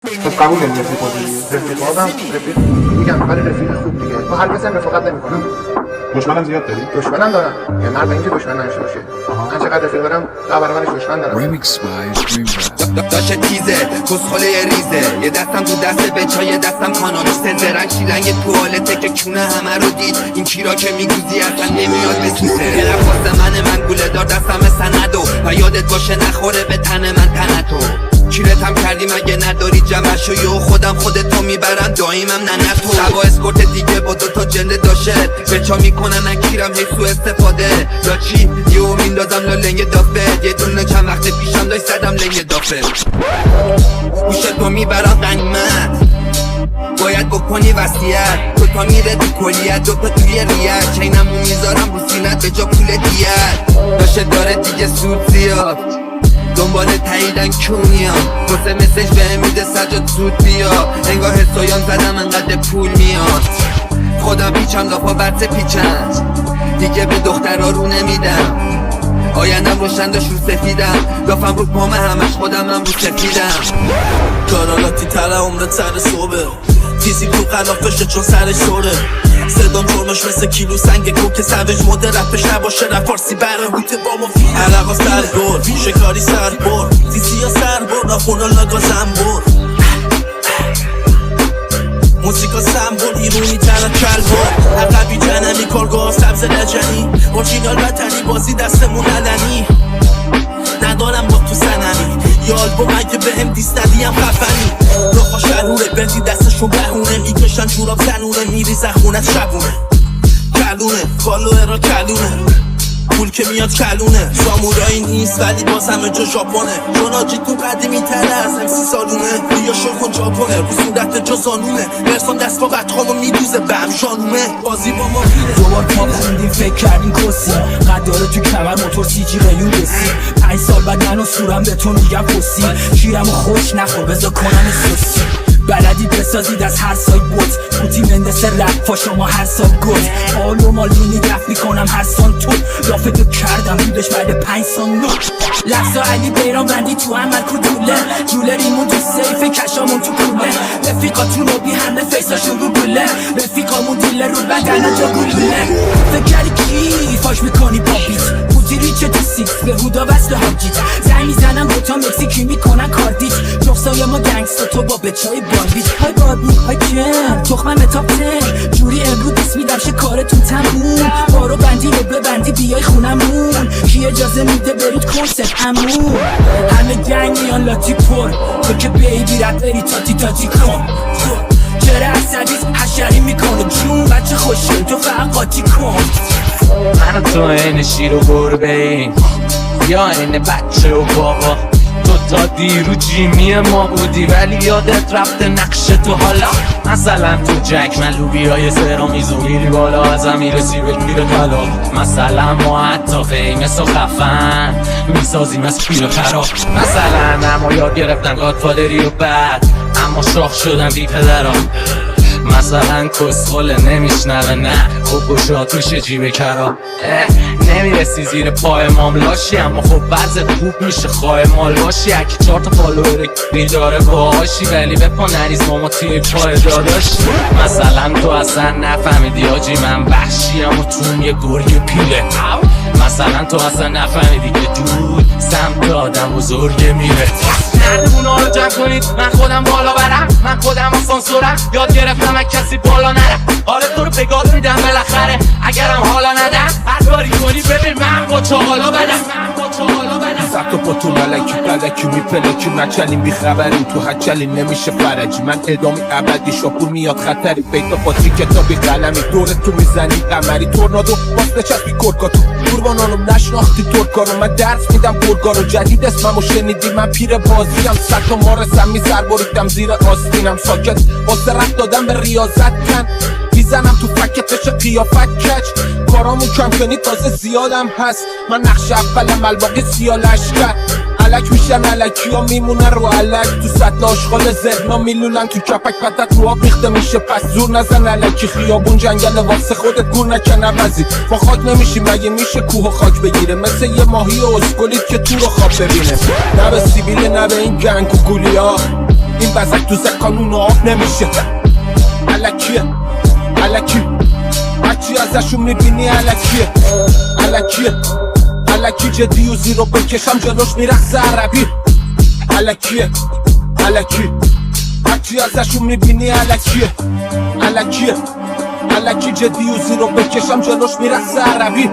خب قبول نمی رفیق بازم رفیق میگم ولی رفیق خوب دیگه با هر کسی هم رفاقت نمیکنم. دشمنم زیاد داری؟ دشمنم دارم یعنی مرد اینکه دشمن نشه باشه. من چقدر رفیق دارم تا برای منش دشمن دارم. داشه تیزه کسخله ریزه یه دستم تو دست بچا یه دستم کانالش سنزرنگ شیلنگ توالته که کونه همه رو دید این کیرا که میگوزی اصلا نمیاد بسوزه یه نفاست من گوله دار دستم سندو و یادت باشه نخوره به تن من تنتو کیرتم کردی مگه نداری جمعشو یو خودتو میبرن داییمم نه تو شبا اسکورت دیگه با دوتا جنده داشه بچا میکنن نکیرم حیثو استفاده دا چی یهو میندازم لنگ دافه یه دونه چند وقت پیشم داشت زدم لنگ دافه گوشتو میبرن غنیمت باید بکنی وصیت دوتا میره تو کلیت دوتا توی ریت چینمو میذارم رو سینت به جا پول دیت داشه داره دیگه سود زیاد دنبال تاییدن کونیا واسه مسیج به میده سجاد زود بیا انگاه حسایان زدم انقدر پول میاد خودم پیچم لافا برسه پیچم دیگه به دخترها رو نمیدم آیندم روشن داشت رو سفیدم لافم رو پامه همش خودم هم رو سفیدم کارالاتی تره عمر سر صبح تیزی تو قلافشه چون سرش سوره صدام جرمش مثل کیلو سنگ کوک سویج مده رپش نباشه رپ فارسی بره هوت با ما فیل عرقا سر بر شکاری سر بر تیزی ها سر بر ناخونا لاگا زنبر موسیقا سمبول ایرونی تره کل بر عقبی جنمی کارگاه سبز لجنی اورجینال وطنی بازی دستمون ندنی ندارم با تو سنمی یا آلبوم اگه بهم دیست ندیم خفنی روخا شروره بندی دستشون بهونه میکشن جوراب زنونه میریزن خونت شبونه کلونه فالوه را کلونه پول که میاد کلونه سامورایی نیست ولی باز همه جا ژاپنه چون آجی تو قدیمی تره از امسی سالونه بیا شو کن ژاپنه رو صورت جا زانونه برسان دست با قطخامو میدوزه به هم شانونه بازی با ما فیله دوبار پا خوندیم فکر کردیم کسی قداره تو کمر موتور سیجی قیون بسی 5 سال بعد منو صورم به تو میگم پسی شیرمو خوش نخور بذار کنم سوسی بلدی بسازید از هر سایت بوت بوتی مندس رفا شما هر سال گوت آلو مالینی دفت میکنم هر سان تو لافتو کردم بودش بعد 5 سال نو لفظا علی بیرام بندی تو عمل کدوله جولریمون تو سیفه کشامون تو کوله رفیقاتون رو بی همه فیساشون رو گله رفیقامون دیله رو بدن جا گلوله فکری کی فاش میکنی با بیت بوتی ریچه تو سیکس به هودا وصل حاجیت زنگ میزنم دوتا مکسیکی میکنن کاردیت جخصای ما گنگستا تو با بچای باندیت های بابی های کن تخمم تاپ تن جوری امرو دست میدم شه کارتون تموم بارو بندی رو ببندی بیای خونمون کی اجازه میده برید کنسرت امون همه گنگ میان لاتی پر تو که بیبی رد بری تاتی کن چرا عصبیت حشری میکنه جون بچه خوشیم تو فقط قاطی کن من تو این شیر و گربه ایم یا این بچه و بابا تو تا دیرو جیمی ما بودی ولی یادت رفته نقش تو حالا مثلا تو جک من لوبیای سرامیز و میری بالا ازم میرسی به گیر طلا مثلا ما حتی فیمس و خفن میسازیم از پیر و خراب مثلا اما یاد گرفتن گادفادری و بعد اما شاخ شدن بی پدرام مثلا کسخله نمیشنوه نه خوب گشات میشه جیب کرا نمیرسی زیر پای ماملاشی اما خب بعضت خوب میشه خواه مال باشی اکی 4 تا فالوور بیداره باهاشی ولی به پا نریز ماما توی پای داداشی مثلا تو اصلا نفهمیدی آجی من وحشیم و توم یه گرگ پیله مثلا تو اصلا نفهمیدی که دود سمت آدم بزرگه میره اونا رو جمع کنید من خودم بالا برم من خودم آسانسورم یاد گرفتم از کسی بالا نرم آره تو رو بگاد میدم بالاخره اگرم حالا ندم هر کاری کنی ببین من با چه حالا بدم سخت و پاتون علکی میپلکی مچلیم بیخبریم تو هچلی نمیشه فرجی من ادامی ابدی شاپور میاد خطری پیدا پاتی کتابی قلمی دور تو میزنی قمری تورنادو باز نچسبی کرکاتو قربانانم نشناختی ترکارو من درس میدم پرکارو جدید اسممو شنیدی من پیر بازیم سخت و مارسم میسر بریدم زیر آستینم ساکت واسه رفت دادم به ریاضت کن میزنم تو فکتش قیافت کچ کارامو کم کنی تازه زیادم هست من نقش اولم الباقی سیالش کرد علک میشن علکی ها میمونه رو علک تو سطل آشغال ذهنا میلولن تو کپک پتت رو آب ریخته میشه پس زور نزن علکی خیابون جنگل واسه خودت گور نکن عوضی با خاک نمیشی مگه میشه کوه و خاک بگیره مثل یه ماهی اسکولید که تو رو خواب ببینه نه به سیبیل نه به این گنگ و گولیا این بزک تو زکانون آب نمیشه الکیه الکی هرچی ازشون میبینی الکیه الکیه الکی جدی و زیرو بکشم جلوش میرقص عربی الکیه الکی هرچی ازشون میبینی الکیه الکیه الکی جدی و زیرو بکشم جلوش میرقص عربی